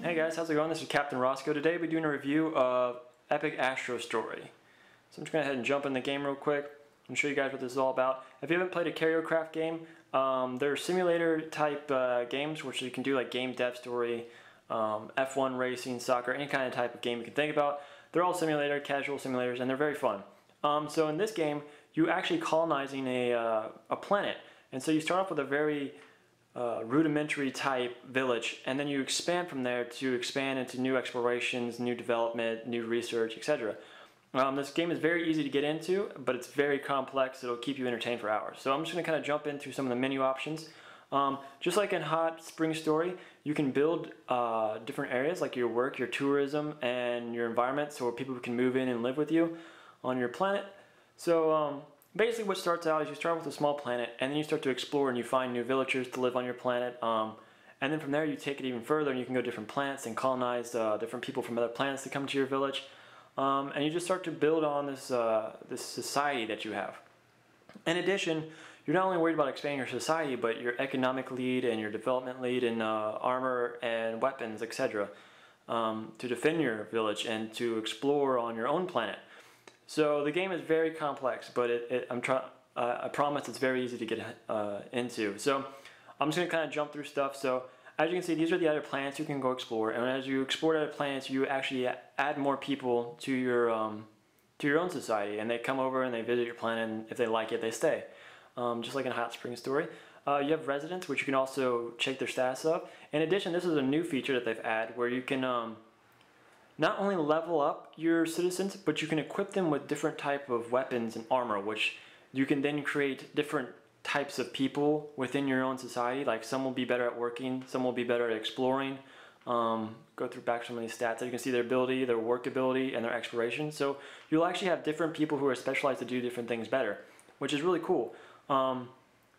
Hey guys, how's it going? This is Captain Roscoe. Today we're doing a review of Epic Astro Story. So I'm just going to go ahead and jump in the game real quick and show you guys what this is all about. If you haven't played a choreographed game, they're simulator type games which you can do like game dev story, F1 racing, soccer, any kind of type of game you can think about. They're all simulator, casual simulators, and they're very fun. So in this game, you're actually colonizing a planet. And so you start off with a very rudimentary type village, and then you expand from there to expand into new explorations, new development, new research, etc. This game is very easy to get into, but it's very complex. It'll keep you entertained for hours. So I'm just going to kind of jump into some of the menu options. Just like in Hot Spring Story, you can build different areas like your work, your tourism, and your environment, so people can move in and live with you on your planet. So basically what starts out is you start with a small planet, and then you start to explore and you find new villagers to live on your planet. And then from there you take it even further and you can go to different planets and colonize different people from other planets to come to your village. And you just start to build on this, this society that you have. In addition, you're not only worried about expanding your society, but your economic lead and your development lead in armor and weapons, etc. To defend your village and to explore on your own planet. So the game is very complex, but I promise it's very easy to get into. So I'm just going to kind of jump through stuff. So as you can see, these are the other planets you can go explore. And as you explore other planets, you actually add more people to your own society. And they come over and they visit your planet, and if they like it, they stay. Just like in Hot Spring Story. You have residents, which you can also check their status of. In addition, this is a new feature that they've added where you can not only level up your citizens, but you can equip them with different type of weapons and armor, which you can then create different types of people within your own society. Like some will be better at working, some will be better at exploring. Go through back some of these stats. You can see their ability, their work ability, and their exploration. So you'll actually have different people who are specialized to do different things better, which is really cool. So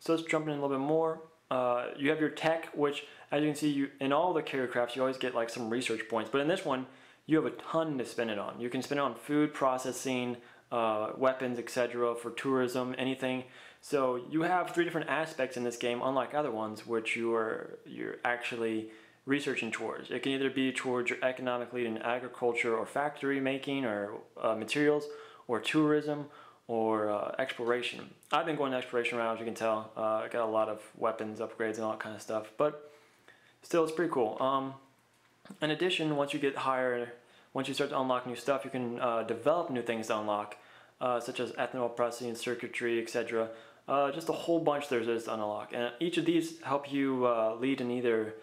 let's jump in a little bit more. You have your tech, which as you can see, in all the choreographs, you always get like some research points, but in this one, you have a ton to spend it on. You can spend it on food processing, weapons, etc., for tourism, anything. So you have 3 different aspects in this game, unlike other ones, which you're actually researching towards. It can either be towards your economic lead in agriculture or factory making or materials, or tourism, or exploration. I've been going the exploration route, as you can tell. I got a lot of weapons upgrades and all that kind of stuff, but still it's pretty cool. In addition, once you get higher, once you start to unlock new stuff, you can develop new things to unlock, such as ethanol processing, circuitry, etc. Just a whole bunch there is to unlock. And each of these help you lead in either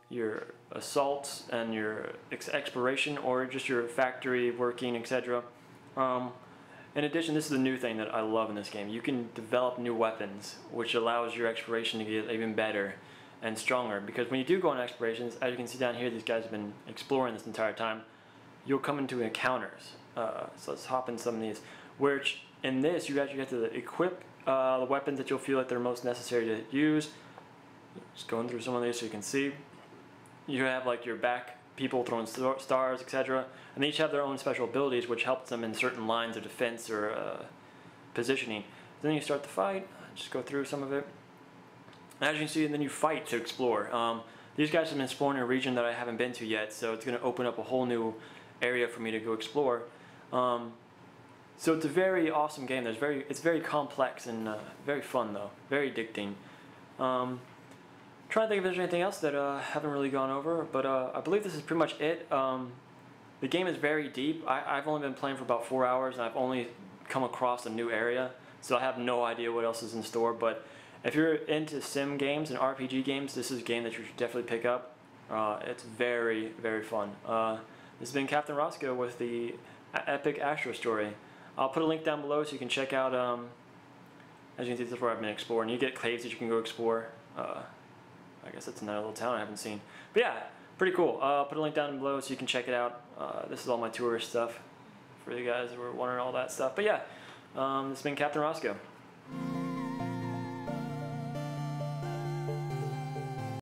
your assaults and your exploration, or just your factory working, etc. In addition, this is a new thing that I love in this game. You can develop new weapons, which allows your exploration to get even better and stronger, because when you do go on explorations, as you can see down here, these guys have been exploring this entire time, you'll come into encounters. So let's hop in some of these, which in this you actually get to equip the weapons that you'll feel like they're most necessary to use. Just going through some of these so you can see. You have like your back people throwing stars, etc. And they each have their own special abilities which help them in certain lines of defense or positioning. Then you start the fight, just go through some of it. As you can see, and then you fight to explore. These guys have been exploring a region that I haven't been to yet, so it's going to open up a whole new area for me to go explore. So it's a very awesome game. It's very complex and very fun though, very addicting. Trying to think if there's anything else that I haven't really gone over, but I believe this is pretty much it. The game is very deep. I've only been playing for about 4 hours, and I've only come across a new area, so I have no idea what else is in store. But if you're into sim games and RPG games, this is a game that you should definitely pick up. It's very, very fun. This has been Captain Roscoe with the Epic Astro Story. I'll put a link down below so you can check out, as you can see, this is where I've been exploring. You get caves that you can go explore. I guess it's another little town I haven't seen. But yeah, pretty cool. I'll put a link down below so you can check it out. This is all my tourist stuff for you guys who are wondering all that stuff. But yeah, this has been Captain Roscoe.